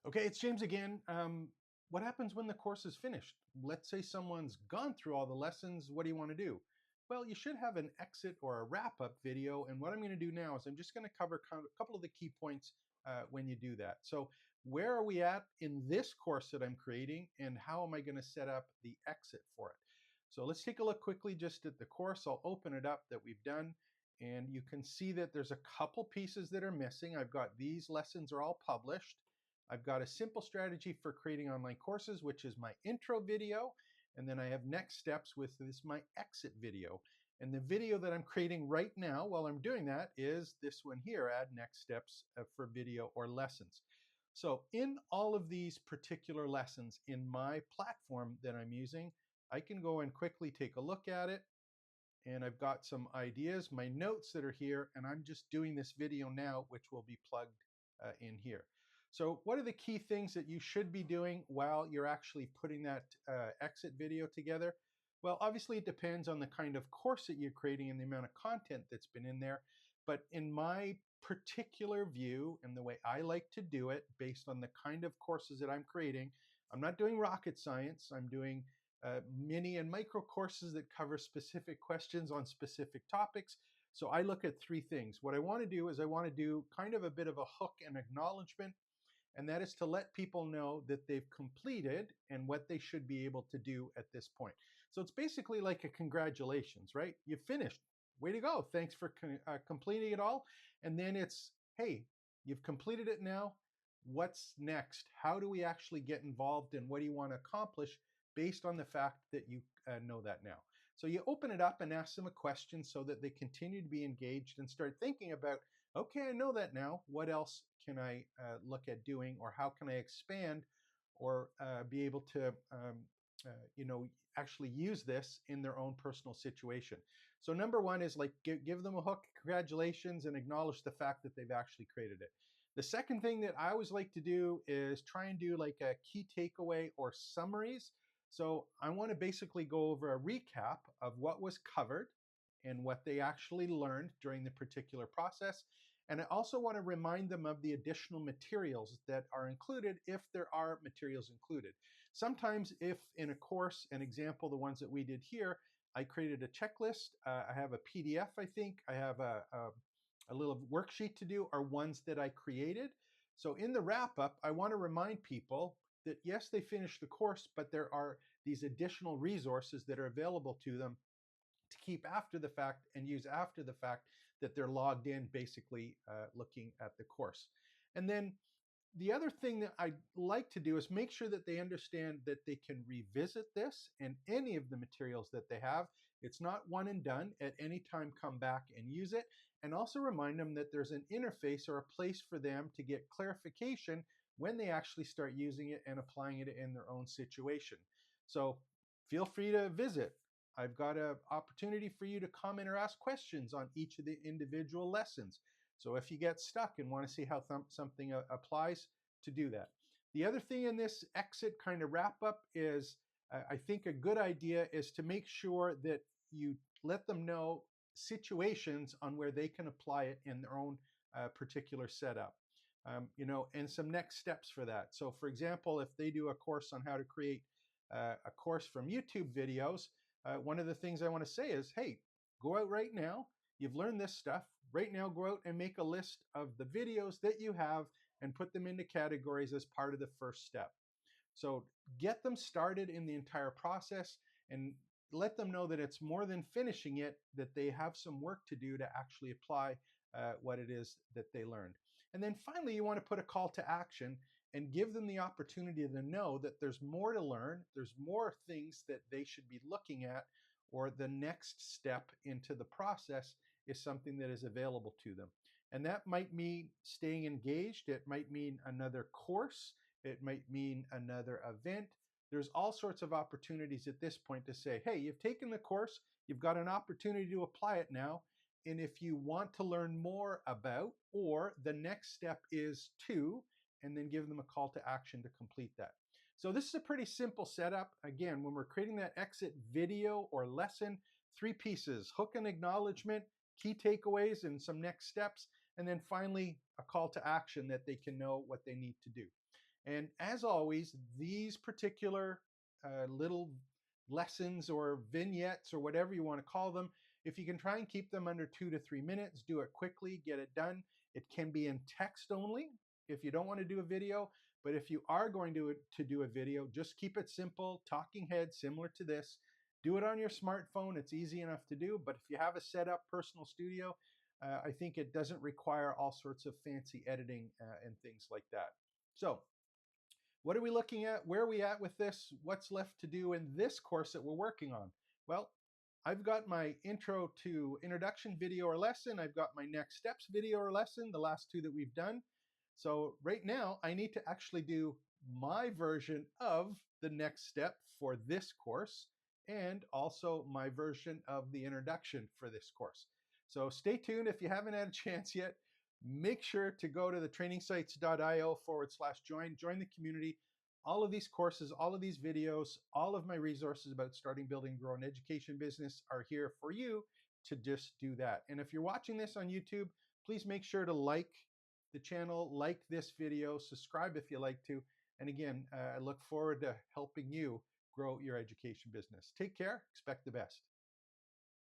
Okay, it's James again. What happens when the course is finished? Let's say someone's gone through all the lessons. What do you want to do? Well, you should have an exit or a wrap-up video. And what I'm going to do now is I'm just going to cover a couple of the key points when you do that. So where are we at in this course that I'm creating, and how am I going to set up the exit for it? So let's take a look quickly just at the course. I'll open it up that we've done, and you can see that there's a couple pieces that are missing. I've got these lessons are all published. I've got a simple strategy for creating online courses, which is my intro video. And then I have next steps with this, my exit video. And the video that I'm creating right now while I'm doing that is this one here, add next steps for video or lessons. So in all of these particular lessons in my platform that I'm using, I can go and quickly take a look at it. And I've got some ideas, my notes that are here, and I'm just doing this video now, which will be plugged in here. So what are the key things that you should be doing while you're actually putting that exit video together? Well, obviously it depends on the kind of course that you're creating and the amount of content that's been in there. But in my particular view and the way I like to do it, based on the kind of courses that I'm creating, I'm not doing rocket science. I'm doing mini and micro courses that cover specific questions on specific topics. So I look at three things. What I want to do is I want to do kind of a bit of a hook and acknowledgement, and that is to let people know that they've completed and what they should be able to do at this point. So it's basically like a congratulations, right? You finished. Way to go. Thanks for completing it all. And then it's, hey, you've completed it now. What's next? How do we actually get involved, and what do you want to accomplish based on the fact that you know that now? So you open it up and ask them a question so that they continue to be engaged and start thinking about, okay, I know that now. What else can I look at doing, or how can I expand or be able to, actually use this in their own personal situation? So number one is like give them a hook, congratulations, and acknowledge the fact that they've actually created it. The second thing that I always like to do is try and do like a key takeaway or summaries. So I want to basically go over a recap of what was covered and what they actually learned during the particular process. And I also want to remind them of the additional materials that are included, if there are materials included. Sometimes if in a course, an example, the ones that we did here, I created a checklist. I have a PDF, I think. I have a little worksheet to do, are ones that I created. So in the wrap up, I want to remind people that yes, they finished the course, but there are these additional resources that are available to them to keep after the fact and use after the fact, that they're logged in, basically looking at the course. And then the other thing that I like to do is make sure that they understand that they can revisit this and any of the materials that they have. It's not one and done. At any time, come back and use it. And also remind them that there's an interface or a place for them to get clarification when they actually start using it and applying it in their own situation. So feel free to visit. I've got an opportunity for you to comment or ask questions on each of the individual lessons. So if you get stuck and want to see how something applies, to do that. The other thing in this exit kind of wrap up is, I think a good idea is to make sure that you let them know situations on where they can apply it in their own particular setup. And some next steps for that. So for example, if they do a course on how to create a course from YouTube videos, one of the things I want to say is, hey, go out right now. You've learned this stuff. Right now, go out and make a list of the videos that you have and put them into categories as part of the first step. So get them started in the entire process and let them know that it's more than finishing it, that they have some work to do to actually apply what it is that they learned. And then finally, you want to put a call to action and give them the opportunity to know that there's more to learn, there's more things that they should be looking at, or the next step into the process is something that is available to them. And that might mean staying engaged. It might mean another course. It might mean another event. There's all sorts of opportunities at this point to say, hey, you've taken the course, you've got an opportunity to apply it now. And if you want to learn more about, or the next step is to, and then give them a call to action to complete that. So this is a pretty simple setup. Again, when we're creating that exit video or lesson, three pieces: hook and acknowledgement, key takeaways, and some next steps, and then finally a call to action that they can know what they need to do. And as always, these particular little lessons or vignettes or whatever you want to call them, if you can try and keep them under 2 to 3 minutes, do it quickly, get it done. It can be in text only if you don't want to do a video, but if you are going to do a video, just keep it simple, talking head, similar to this. Do it on your smartphone. It's easy enough to do, but if you have a set up personal studio, I think it doesn't require all sorts of fancy editing and things like that. So what are we looking at? Where are we at with this? What's left to do in this course that we're working on? Well, I've got my intro to introduction video or lesson. I've got my next steps video or lesson, the last two that we've done. So right now I need to actually do my version of the next step for this course and also my version of the introduction for this course. So stay tuned. If you haven't had a chance yet, make sure to go to the trainingsites.io/join, join the community. All of these courses, all of these videos, all of my resources about starting, building, growing education business are here for you to just do that. And if you're watching this on YouTube, please make sure to like the channel, like this video, subscribe if you like to. And again, I look forward to helping you grow your education business. Take care, expect the best.